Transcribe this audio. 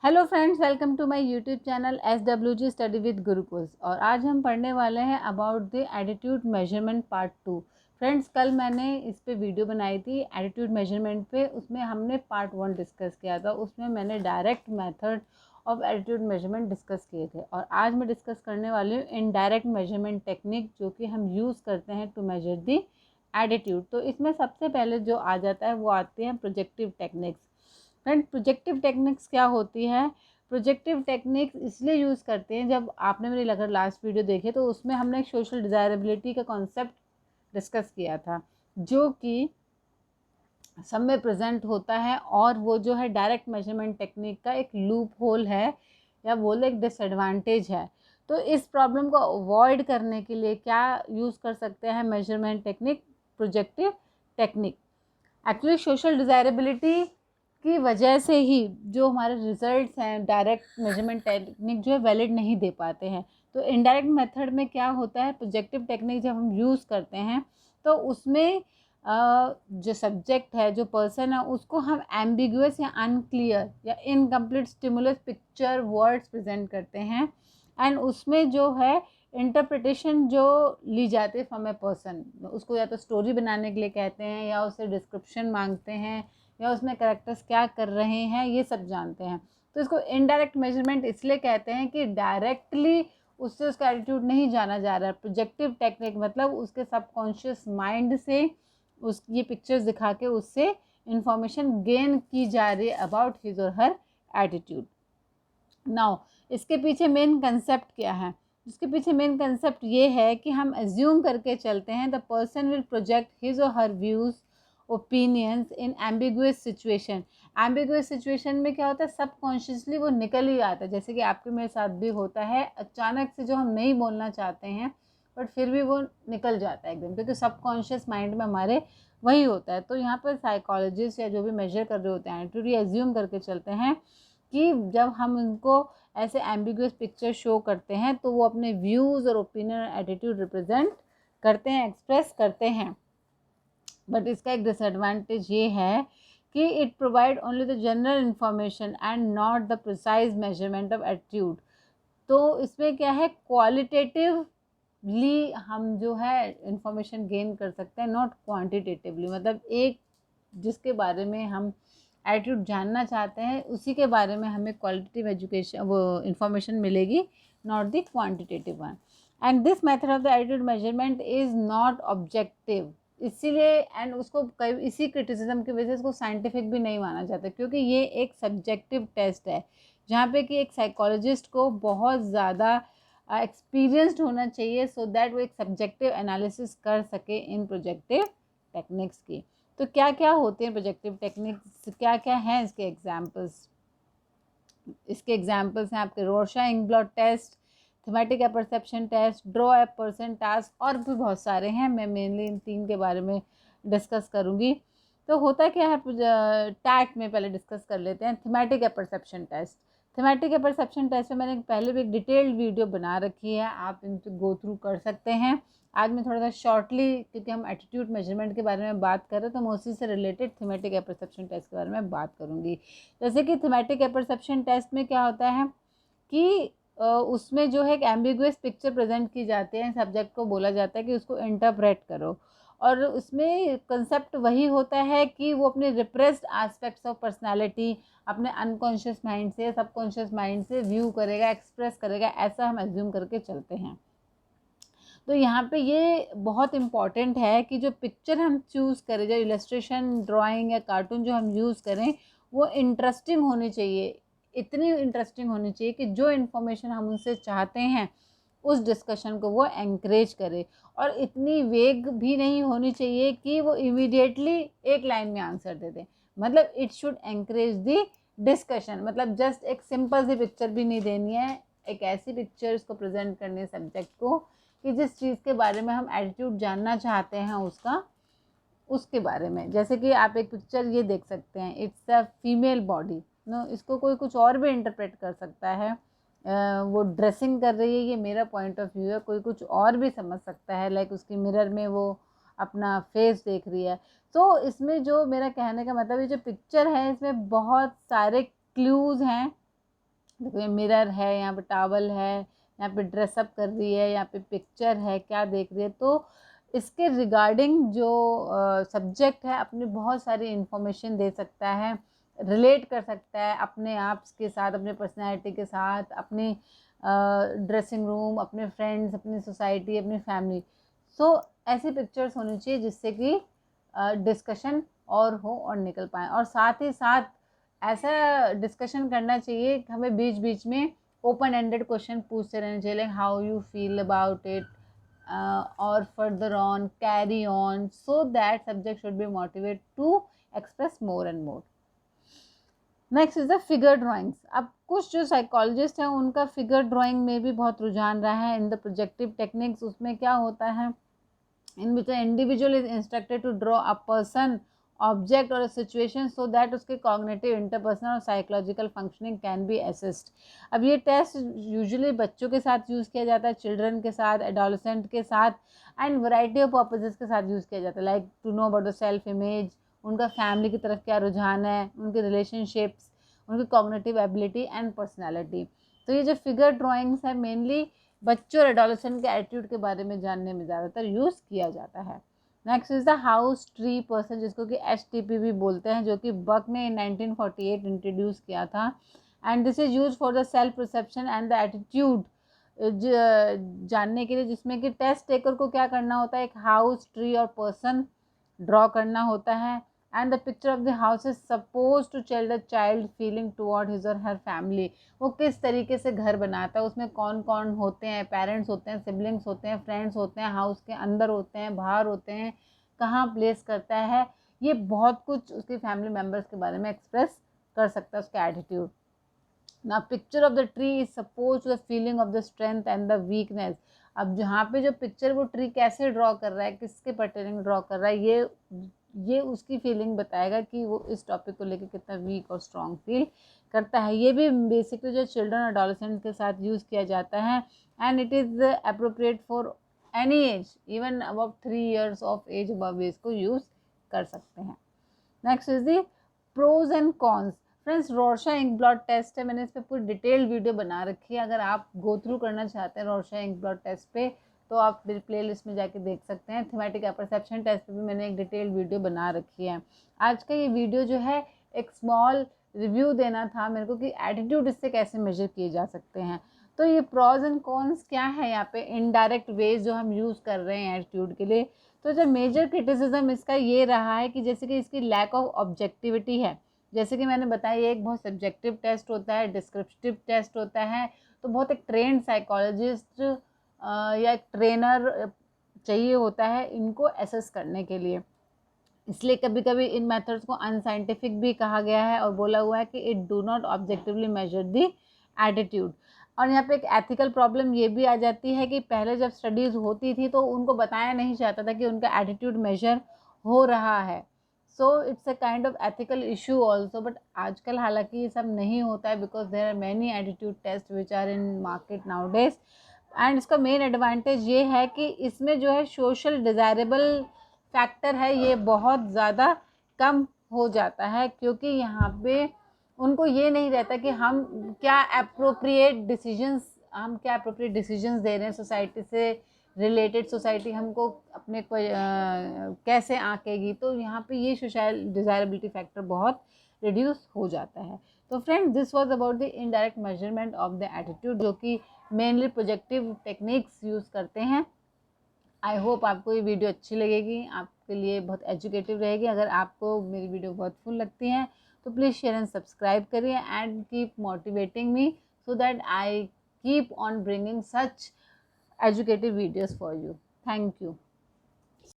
Hello friends, welcome to my YouTube channel SWG study with Gurukul. और आज हम पढ़ने वाले हैं about the attitude measurement part 2। Friends, कल मैंने इस पे वीडियो बनाई थी एटीट्यूड मेजरमेंट पे। उसमें हमने पार्ट 1 डिस्कस किया था। उसमें मैंने direct method of attitude measurement discuss किए थे। और आज मैं डिस्कस करने वाली हूँ इनडायरेक्ट मेजरमेंट टेक्निक, जो कि हम यूज़ करते हैं टू मेजर दी एटीट्यूड। तो इसमें सबसे पहले जो आ जाता है वो आती है projective techniques. Friend, projective techniques क्या होती है? प्रोजेक्टिव टेक्निक्स इसलिए यूज़ करते हैं, जब आपने मेरी अगर लास्ट वीडियो देखे तो उसमें हमने एक सोशल डिज़ायरेबिलिटी का कॉन्सेप्ट डिस्कस किया था, जो कि सब में प्रेजेंट होता है। और वो जो है डायरेक्ट मेजरमेंट टेक्निक का एक लूप होल है, या बोले एक डिसएडवांटेज है। तो इस प्रॉब्लम को अवॉइड करने के लिए क्या यूज़ कर सकते हैं measurement technique? Projective technique. Actually social desirability की वजह से ही जो हमारे रिजल्ट्स हैं, डायरेक्ट मेजरमेंट टेक्निक जो है वैलिड नहीं दे पाते हैं। तो इनडायरेक्ट मेथड में क्या होता है, प्रोजेक्टिव टेक्निक जब हम यूज़ करते हैं तो उसमें जो सब्जेक्ट है, जो पर्सन है, उसको हम एम्बिगुअस या अनक्लियर या incomplete stimulus picture words present करते हैं। एंड उसमें जो है इंटरप्रिटेशन जो ली जाती है फ्रॉम ए पर्सन, उसको या तो स्टोरी बनाने के लिए कहते हैं, या उससे डिस्क्रिप्शन मांगते हैं, या उसमें कैरेक्टर्स क्या कर रहे हैं, ये सब जानते हैं। तो इसको इनडायरेक्ट मेजरमेंट इसलिए कहते हैं कि डायरेक्टली उससे उसका एटीट्यूड नहीं जाना जा रहा है। प्रोजेक्टिव टेक्निक मतलब उसके सबकॉन्शियस माइंड से उस ये पिक्चर्स दिखा के उससे इंफॉर्मेशन गेन की जा रही है अबाउट हिज और हर एटीट्यूड। नाउ इसके पीछे मेन कंसेप्ट क्या है? इसके पीछे मेन कंसेप्ट ये है कि हम एज्यूम करके चलते हैं the person will project his और her views opinions in ambiguous situation. Ambiguous situation में क्या होता है, सबकॉन्शियसली वो निकल ही आता है। जैसे कि आपके मेरे साथ भी होता है, अचानक से जो हम नहीं बोलना चाहते हैं बट फिर भी वो निकल जाता है एकदम, क्योंकि सबकॉन्शियस माइंड में हमारे वही होता है। तो यहाँ पर साइकोलॉजिस्ट या जो भी मेजर कर रहे होते हैं एटीट्यूड, एज्यूम करके चलते हैं कि जब हम उनको ऐसे एम्बिगुअस पिक्चर शो करते हैं तो वो अपने व्यूज़ और ओपिनियन और एटीट्यूड रिप्रेजेंट करते हैं, एक्सप्रेस करते हैं। बट इसका एक डिसएडवांटेज ये है कि it provide only the general information and not the precise measurement of attitude. तो इसमें क्या है, क्वालिटेटिवली हम जो है इंफॉर्मेशन गेन कर सकते हैं, नॉट क्वांटिटेटिवली। मतलब एक जिसके बारे में हम एटीट्यूड जानना चाहते हैं उसी के बारे में हमें क्वालिटेटिव एजुकेशन वो इंफॉर्मेशन मिलेगी, not the quantitative one. And this method of the attitude measurement is not objective, इसीलिए एंड उसको कई इसी क्रिटिसिज्म की वजह से इसको साइंटिफिक भी नहीं माना जाता, क्योंकि ये एक सब्जेक्टिव टेस्ट है, जहाँ पे कि एक साइकोलॉजिस्ट को बहुत ज़्यादा एक्सपीरियंस्ड होना चाहिए सो दैट वो एक सब्जेक्टिव एनालिसिस कर सके इन प्रोजेक्टिव टेक्निक्स की। तो क्या क्या होते हैं प्रोजेक्टिव टेक्निक्स, क्या क्या हैं इसके एग्जाम्पल्स? इसके एग्जाम्पल्स हैं आपके Rorschach inkblot test, thematic perception test, draw a person task, और भी बहुत सारे हैं। मैं मेनली इन 3 के बारे में डिस्कस करूँगी। तो होता क्या है, टैट में पहले डिस्कस कर लेते हैं thematic perception test. Thematic perception test में मैंने पहले भी एक डिटेल्ड वीडियो बना रखी है, आप इनको गो थ्रू कर सकते हैं। आज मैं थोड़ा सा शॉर्टली, क्योंकि हम एटीट्यूड मेजरमेंट के बारे में बात कर रहे हैं, तो मैं उसी से रिलेटेड थीमेटिक परसेप्शन टेस्ट के बारे में बात करूँगी। जैसे कि थीमेटिक परसेप्शन टेस्ट में क्या होता है कि उसमें जो है एक एम्बिगुअस पिक्चर प्रेजेंट की जाती है, सब्जेक्ट को बोला जाता है कि उसको इंटरप्रेट करो। और उसमें कंसेप्ट वही होता है कि वो अपने रिप्रेस्ड एस्पेक्ट्स ऑफ पर्सनालिटी अपने अनकॉन्शियस माइंड से, सबकॉन्शियस माइंड से व्यू करेगा, एक्सप्रेस करेगा, ऐसा हम एज्यूम करके चलते हैं। तो यहाँ पे ये बहुत इम्पॉर्टेंट है कि जो पिक्चर हम चूज़ करें, जो इलस्ट्रेशन, ड्राइंग या कार्टून जो हम यूज़ करें, वो इंटरेस्टिंग होनी चाहिए। इतनी इंटरेस्टिंग होनी चाहिए कि जो इन्फॉर्मेशन हम उनसे चाहते हैं उस डिस्कशन को वो एंकरेज करे। और इतनी वेग भी नहीं होनी चाहिए कि वो इमीडिएटली एक लाइन में आंसर दे दें। मतलब it should encourage the discussion. मतलब जस्ट एक सिंपल सी पिक्चर भी नहीं देनी है, एक ऐसी पिक्चर इसको प्रेजेंट करनी है सब्जेक्ट को कि जिस चीज़ के बारे में हम एटीट्यूड जानना चाहते हैं उसके बारे में। जैसे कि आप एक पिक्चर ये देख सकते हैं, it's a female body, no, इसको कोई कुछ और भी इंटरप्रेट कर सकता है। वो ड्रेसिंग कर रही है, ये मेरा पॉइंट ऑफ व्यू है, कोई कुछ और भी समझ सकता है, लाइक उसकी मिरर में वो अपना फेस देख रही है। तो इसमें जो मेरा कहने का मतलब, ये जो पिक्चर है इसमें बहुत सारे क्लूज़ हैं देखो ये मिरर है, यहाँ पे टॉवल है, यहाँ पे ड्रेसअप कर रही है, यहाँ पे पिक्चर है, क्या देख रही है। तो इसके रिगार्डिंग जो सब्जेक्ट है अपनी बहुत सारी इंफॉर्मेशन दे सकता है, रिलेट कर सकता है अपने आप के साथ, अपने पर्सनैलिटी के साथ, अपनी ड्रेसिंग रूम, अपने फ्रेंड्स, अपनी सोसाइटी, अपनी फैमिली। सो ऐसी पिक्चर्स होनी चाहिए जिससे कि डिस्कशन और हो और निकल पाए। और साथ ही साथ ऐसा डिस्कशन करना चाहिए, हमें बीच बीच में ओपन एंडेड क्वेश्चन पूछते रहने चाहिए, like how you feel about it, और further on, carry on, so that subject should be motivate to express more and more. Next is the figure drawings. अब कुछ जो साइकोलॉजिस्ट हैं उनका फिगर ड्राइंग में भी बहुत रुझान रहा है इन द प्रोजेक्टिव टेक्निक्स। उसमें क्या होता है, in which an individual is instructed to draw a person, object or a situation so that उसके cognitive, interpersonal और psychological functioning can be assessed। अब ये टेस्ट यूजुअली बच्चों के साथ यूज़ किया जाता है, चिल्ड्रन के साथ, एडोलसेंट के साथ, एंड वैरायटी ऑफ पर्पजेस के साथ यूज़ किया जाता है, like to know about the self image, उनका फैमिली की तरफ क्या रुझान है, उनके रिलेशनशिप्स, उनकी कॉग्निटिव एबिलिटी एंड पर्सनैलिटी। तो ये जो फिगर ड्राइंग्स है मेनली बच्चों और एडोलसेंट के एटीट्यूड के बारे में जानने में ज़्यादातर यूज़ किया जाता है। Next is the house tree person, जिसको कि HTP भी बोलते हैं, जो कि बक ने इन 1948 इंट्रोड्यूस किया था। And this is use for the self perception and the attitude, जानने के लिए, जिसमें कि टेस्ट टेकर को क्या करना होता है, एक हाउस ट्री और पर्सन ड्रॉ करना होता है। And the picture of the house is suppose to tell the child feeling toward his और हर फैमिली। वो किस तरीके से घर बनाता है, उसमें कौन कौन होते हैं, पेरेंट्स होते हैं, सिबलिंग्स होते हैं, फ्रेंड्स होते हैं, हाउस के अंदर होते हैं, बाहर होते हैं, कहाँ प्लेस करता है, ये बहुत कुछ उसके फैमिली मेम्बर्स के बारे में एक्सप्रेस कर सकता है, उसका एटीट्यूड। ना picture of the tree is suppose the feeling of the strength and the weakness. अब जहाँ पे जो पिक्चर वो ट्री कैसे ड्रॉ कर रहा है, किसके पर्टेनिंग ड्रॉ कर रहा है, ये उसकी फीलिंग बताएगा कि वो इस टॉपिक को लेकर कितना वीक और स्ट्रॉन्ग फील करता है। ये भी बेसिकली जो चिल्ड्रन और एडोलसेंट के साथ यूज़ किया जाता है, and it is appropriate for any age, even about 3 years of age above age को यूज़ कर सकते हैं। Next is the pros and cons. Friends, Rorschach ink blot test है, मैंने इस पर पूरी डिटेल वीडियो बना रखी है। अगर आप गो थ्रू करना चाहते हैं रॉर्शा इंक ब्लॉट टेस्ट पे, तो आप मेरी प्ले लिस्ट में जाके देख सकते हैं। थीमेटिक परसेप्शन टेस्ट पे भी मैंने एक डिटेल वीडियो बना रखी है। आज का ये वीडियो जो है एक स्मॉल रिव्यू देना था मेरे को कि एटीट्यूड इससे कैसे मेजर किए जा सकते हैं। तो ये प्रॉज एंड कॉन्स क्या है, यहाँ पे इनडायरेक्ट वेज जो हम यूज़ कर रहे हैं एटीट्यूड के लिए। तो जो मेजर क्रिटिसिज्म इसका ये रहा है कि जैसे कि इसकी लैक ऑफ ऑब्जेक्टिविटी है। जैसे कि मैंने बताया ये एक बहुत सब्जेक्टिव टेस्ट होता है, डिस्क्रिप्टिव टेस्ट होता है। तो बहुत एक ट्रेंड साइकोलॉजिस्ट या एक ट्रेनर चाहिए होता है इनको एसेस करने के लिए। इसलिए कभी कभी इन मेथड्स को अनसाइंटिफिक भी कहा गया है और बोला हुआ है कि it do not objectively measure the attitude. और यहाँ पे एक एथिकल प्रॉब्लम ये भी आ जाती है कि पहले जब स्टडीज़ होती थी तो उनको बताया नहीं जाता था कि उनका एटीट्यूड मेजर हो रहा है। So it's a kind of ethical issue also. But आजकल हालांकि ये सब नहीं होता है, because there are many attitude test which are in market nowadays. And इसका मेन एडवांटेज ये है कि इसमें जो है सोशल डिज़ायरेबल फैक्टर है ये बहुत ज़्यादा कम हो जाता है, क्योंकि यहाँ पे उनको ये नहीं रहता कि हम क्या अप्रोप्रिएट डिसीजंस दे रहे हैं सोसाइटी से रिलेटेड, सोसाइटी हमको अपने को कैसे आंकेगी। तो यहाँ पे ये सोशल डिज़ायरेबिलिटी फैक्टर बहुत रिड्यूस हो जाता है। तो friends, this was about the indirect measurement of the attitude, जो कि मेनली प्रोजेक्टिव टेक्निक्स यूज़ करते हैं। आई होप आपको ये वीडियो अच्छी लगेगी, आपके लिए बहुत एजुकेटिव रहेगी। अगर आपको मेरी वीडियो बहुत फुल लगती है तो प्लीज़ शेयर एंड सब्सक्राइब करिए and keep motivating me so that I keep on bringing such educative videos for you. Thank you.